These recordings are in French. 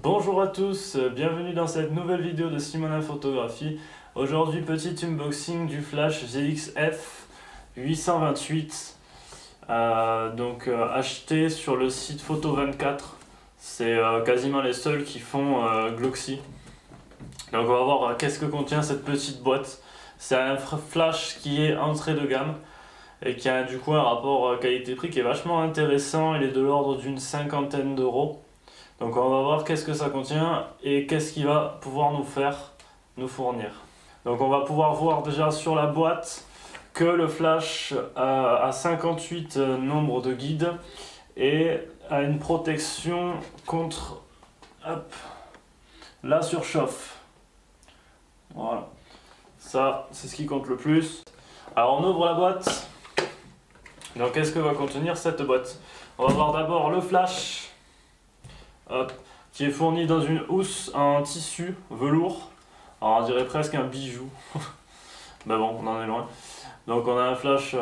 Bonjour à tous, bienvenue dans cette nouvelle vidéo de Simonin Photographie. Aujourd'hui, petit unboxing du flash ZXF 828, acheté sur le site Photo24. C'est quasiment les seuls qui font Gloxy. Donc on va voir qu'est-ce que contient cette petite boîte. C'est un flash qui est entrée de gamme et qui a du coup un rapport qualité-prix qui est vachement intéressant. Il est de l'ordre d'une cinquantaine d'euros. Donc on va voir qu'est-ce que ça contient et qu'est-ce qu'il va pouvoir nous fournir. Donc on va pouvoir voir déjà sur la boîte que le flash a 58 nombres de guides et a une protection contre la surchauffe. Voilà, ça c'est ce qui compte le plus. Alors on ouvre la boîte. Donc qu'est-ce que va contenir cette boîte? On va voir d'abord le flash. Qui est fourni dans une housse en tissu velours. Alors on dirait presque un bijou. Mais bon, on en est loin. Donc on a un flash,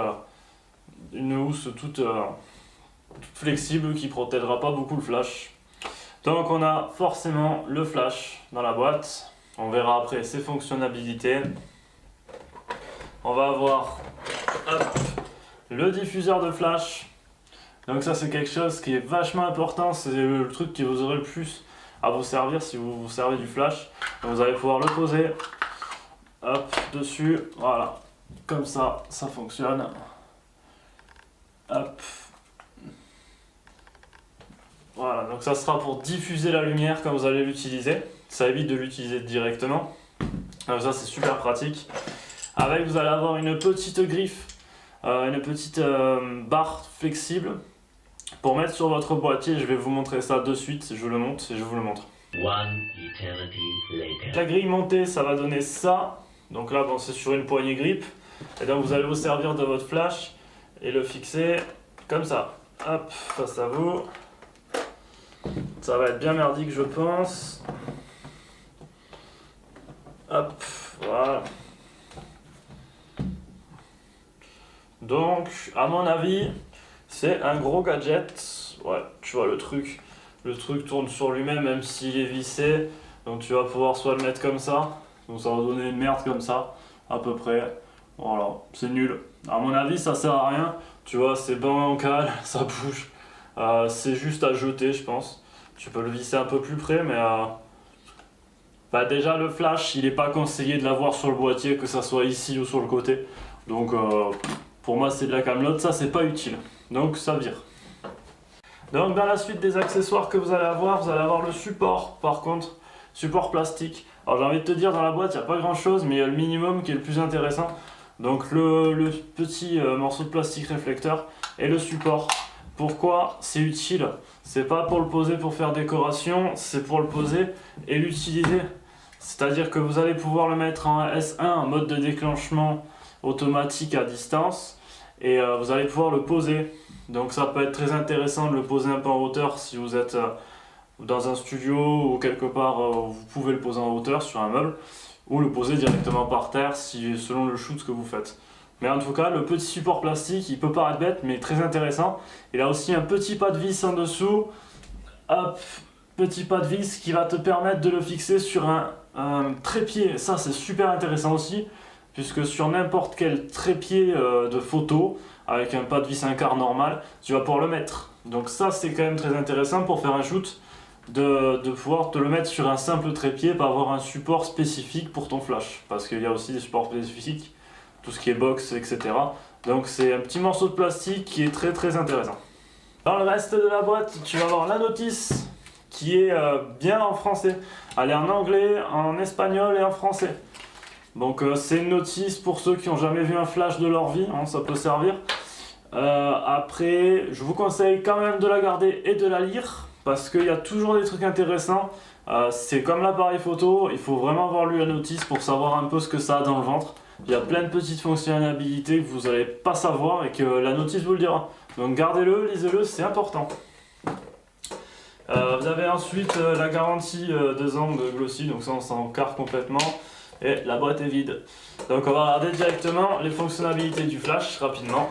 une housse toute flexible qui protégera pas beaucoup le flash. Donc on a forcément le flash dans la boîte. On verra après ses fonctionnalités. On va avoir le diffuseur de flash. Donc ça c'est quelque chose qui est vachement important, c'est le truc qui vous aurait le plus à vous servir si vous vous servez du flash. Donc vous allez pouvoir le poser dessus, voilà, comme ça, ça fonctionne. Voilà, donc ça sera pour diffuser la lumière quand vous allez l'utiliser, ça évite de l'utiliser directement. Donc ça c'est super pratique. Avec vous allez avoir une petite griffe, une petite barre flexible. Pour mettre sur votre boîtier, je vais vous montrer ça de suite, je le monte et je vous le montre. La grille montée, ça va donner ça. Donc là, bon, c'est sur une poignée grip. Et donc vous allez vous servir de votre flash et le fixer comme ça. Hop, face à vous. Ça va être bien merdique, je pense. Hop, voilà. Donc, à mon avis, c'est un gros gadget. Ouais, tu vois le truc tourne sur lui-même même s'il est vissé. Donc tu vas pouvoir soit le mettre comme ça, donc ça va donner une merde comme ça, à peu près. Voilà, c'est nul. À mon avis, ça sert à rien. Tu vois, c'est bancal, ça bouge. C'est juste à jeter, je pense. Tu peux le visser un peu plus près, mais déjà le flash, il n'est pas conseillé de l'avoir sur le boîtier, que ça soit ici ou sur le côté. Donc pour moi, c'est de la camelote, ça c'est pas utile. Donc ça vire. Donc dans la suite des accessoires que vous allez avoir le support, par contre, support plastique. Alors j'ai envie de te dire, dans la boîte il n'y a pas grand chose, mais il y a le minimum qui est le plus intéressant. Donc le petit morceau de plastique réflecteur et le support. Pourquoi c'est utile? C'est pas pour le poser pour faire décoration, c'est pour le poser et l'utiliser. C'est-à-dire que vous allez pouvoir le mettre en S1, en mode de déclenchement automatique à distance, et vous allez pouvoir le poser. Donc ça peut être très intéressant de le poser un peu en hauteur si vous êtes dans un studio ou quelque part où vous pouvez le poser en hauteur sur un meuble, ou le poser directement par terre selon le shoot que vous faites. Mais en tout cas, le petit support plastique, il peut paraître bête mais très intéressant. Il a aussi un petit pas de vis en dessous. Hop, petit pas de vis qui va te permettre de le fixer sur un trépied. Ça c'est super intéressant aussi, puisque sur n'importe quel trépied de photo, avec un pas de vis 1/4 normal, tu vas pouvoir le mettre. Donc ça c'est quand même très intéressant pour faire un shoot, de pouvoir te le mettre sur un simple trépied, pas avoir un support spécifique pour ton flash, parce qu'il y a aussi des supports spécifiques, tout ce qui est box, etc. Donc c'est un petit morceau de plastique qui est très très intéressant. Dans le reste de la boîte, tu vas avoir la notice qui est bien en français. Elle est en anglais, en espagnol et en français. Donc c'est une notice pour ceux qui n'ont jamais vu un flash de leur vie, hein, ça peut servir. Après, je vous conseille quand même de la garder et de la lire, parce qu'il y a toujours des trucs intéressants. C'est comme l'appareil photo, il faut vraiment avoir lu la notice pour savoir un peu ce que ça a dans le ventre. Il y a plein de petites fonctionnalités que vous n'allez pas savoir et que la notice vous le dira. Donc gardez-le, lisez-le, c'est important. Vous avez ensuite la garantie 2 ans de Glossy, donc ça on s'en carre complètement. Et la boîte est vide. Donc on va regarder directement les fonctionnalités du flash rapidement.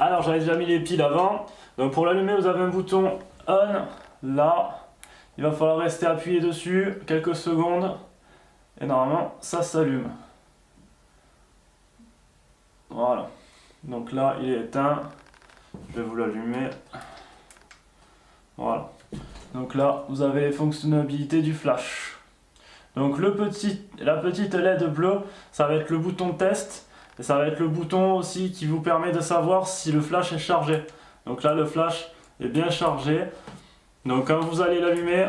Alors j'avais déjà mis les piles avant. Donc pour l'allumer, vous avez un bouton on là, Il va falloir rester appuyé dessus quelques secondes et normalement ça s'allume. Voilà. Donc là il est éteint. Je vais vous l'allumer. Voilà. Donc là vous avez les fonctionnalités du flash. Donc la petite LED bleue, ça va être le bouton test. Et ça va être le bouton aussi qui vous permet de savoir si le flash est chargé. Donc là le flash est bien chargé. Donc quand vous allez l'allumer,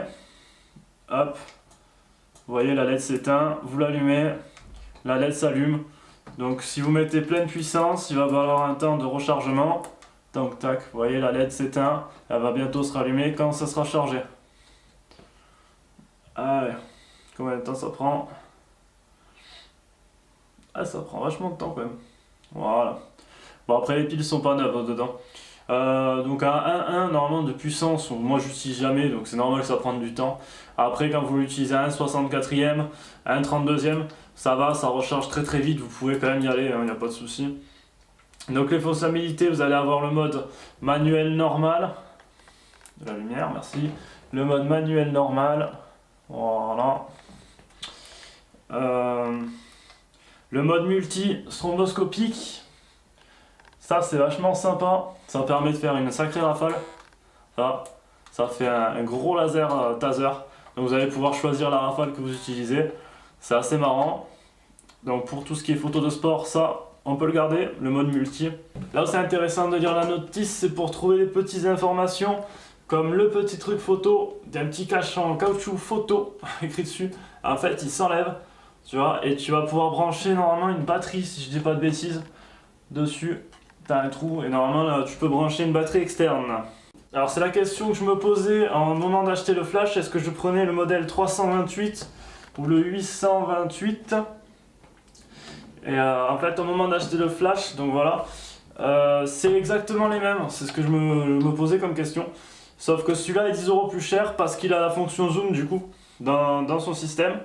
hop, vous voyez la LED s'éteint, vous l'allumez, la LED s'allume. Donc si vous mettez pleine puissance, il va y avoir un temps de rechargement. Donc tac, vous voyez la LED s'éteint, elle va bientôt se rallumer quand ça sera chargé. Allez, combien de temps ça prend? Ah, ça prend vachement de temps quand même. Voilà. Bon, après les piles sont pas neuves dedans. Donc à 1.1 normalement de puissance, moi j'utilise jamais, donc c'est normal que ça prenne du temps. Après quand vous l'utilisez à 1.64e, à 1.32e, ça va, ça recharge très très vite, vous pouvez quand même y aller, il n'y a pas de souci. Donc les fonctionnalités, vous allez avoir le mode manuel normal. De la lumière, merci. Le mode manuel normal. Voilà. Le mode multi stromboscopique, ça c'est vachement sympa, ça permet de faire une sacrée rafale. Ça fait un gros laser taser, donc vous allez pouvoir choisir la rafale que vous utilisez, c'est assez marrant. Donc pour tout ce qui est photo de sport, ça on peut le garder, le mode multi. Là où c'est intéressant de lire la notice, c'est pour trouver les petites informations, comme le petit truc photo, d'un petit cache en caoutchouc photo écrit dessus, en fait il s'enlève. Tu vois, et tu vas pouvoir brancher normalement une batterie, si je dis pas de bêtises, dessus. T'as un trou et normalement là, tu peux brancher une batterie externe. Alors c'est la question que je me posais au moment d'acheter le flash, est-ce que je prenais le modèle 328 ou le 828? Et en fait au moment d'acheter le flash, donc voilà, c'est exactement les mêmes, c'est ce que je me posais comme question. Sauf que celui-là est 10 € plus cher parce qu'il a la fonction zoom du coup dans son système.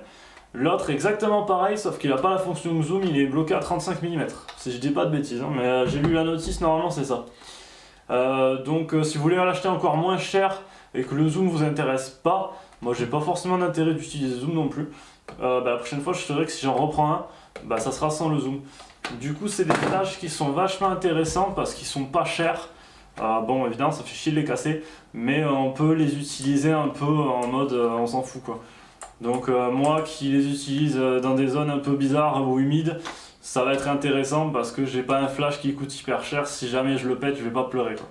L'autre exactement pareil, sauf qu'il n'a pas la fonction zoom, il est bloqué à 35 mm. Si je dis pas de bêtises, hein, mais j'ai lu la notice, normalement c'est ça. Donc si vous voulez l'acheter encore moins cher et que le zoom vous intéresse pas, moi j'ai pas forcément d'intérêt d'utiliser zoom non plus. La prochaine fois je saurai que si j'en reprends un, ça sera sans le zoom. Du coup c'est des flashs qui sont vachement intéressants parce qu'ils sont pas chers. Bon évidemment ça fait chier de les casser, mais on peut les utiliser un peu en mode on s'en fout quoi. Donc moi qui les utilise dans des zones un peu bizarres ou humides, ça va être intéressant parce que j'ai pas un flash qui coûte hyper cher, si jamais je le pète je vais pas pleurer quoi.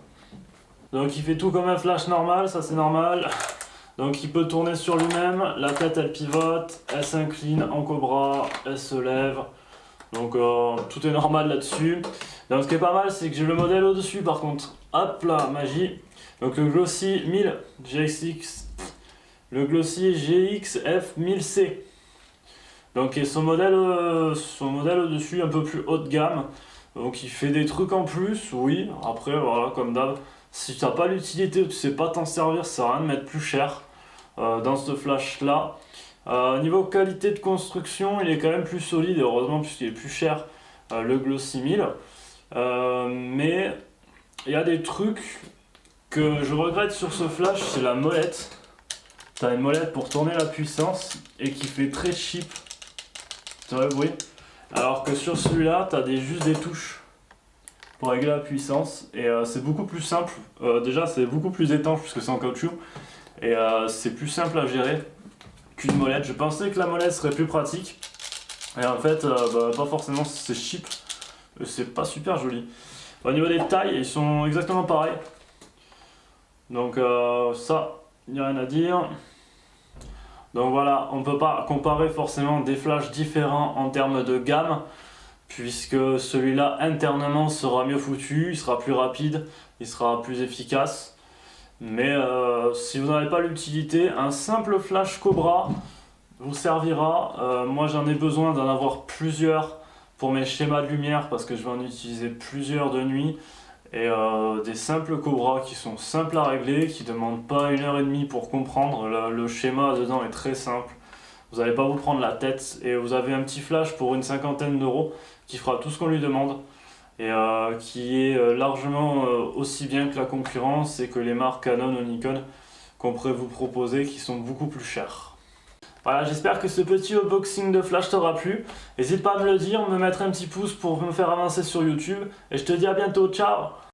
Donc il fait tout comme un flash normal, ça c'est normal. Donc il peut tourner sur lui-même, la tête elle pivote, elle s'incline en cobra, elle se lève. Donc tout est normal là-dessus. Donc ce qui est pas mal c'est que j'ai le modèle au-dessus par contre. Hop là, magie. Donc le Glossy 1000 GX. Le Glossy GX F1000C. Donc et son modèle au-dessus un peu plus haut de gamme. Donc il fait des trucs en plus, oui. Après voilà comme d'hab. Si tu n'as pas l'utilité ou tu sais pas t'en servir, ça sert à rien de mettre plus cher dans ce flash là. Niveau qualité de construction, il est quand même plus solide, et heureusement puisqu'il est plus cher le Glossy 1000. Mais il y a des trucs que je regrette sur ce flash, c'est la molette. T'as une molette pour tourner la puissance et qui fait très cheap. Tu vois le bruit? Alors que sur celui-là, t'as juste des touches pour régler la puissance et c'est beaucoup plus simple. Déjà, c'est beaucoup plus étanche puisque c'est en caoutchouc et c'est plus simple à gérer qu'une molette. Je pensais que la molette serait plus pratique et en fait, pas forcément, c'est cheap. C'est pas super joli. Au niveau des tailles, ils sont exactement pareils. Donc ça, il n'y a rien à dire. Donc voilà, on ne peut pas comparer forcément des flashs différents en termes de gamme, puisque celui-là internement sera mieux foutu, il sera plus rapide, il sera plus efficace. Mais si vous n'avez pas l'utilité, un simple flash Cobra vous servira. Moi j'en ai besoin d'en avoir plusieurs pour mes schémas de lumière parce que je vais en utiliser plusieurs de nuit. Et des simples Cobra qui sont simples à régler, qui ne demandent pas 1h30 pour comprendre. Le schéma dedans est très simple. Vous n'allez pas vous prendre la tête et vous avez un petit flash pour une 50aine d'euros qui fera tout ce qu'on lui demande et qui est largement aussi bien que la concurrence et que les marques Canon ou Nikon. qu'on pourrait vous proposer qui sont beaucoup plus chers. Voilà, j'espère que ce petit unboxing de Flash t'aura plu. N'hésite pas à me le dire, me mettre un petit pouce pour me faire avancer sur YouTube. Et je te dis à bientôt, ciao!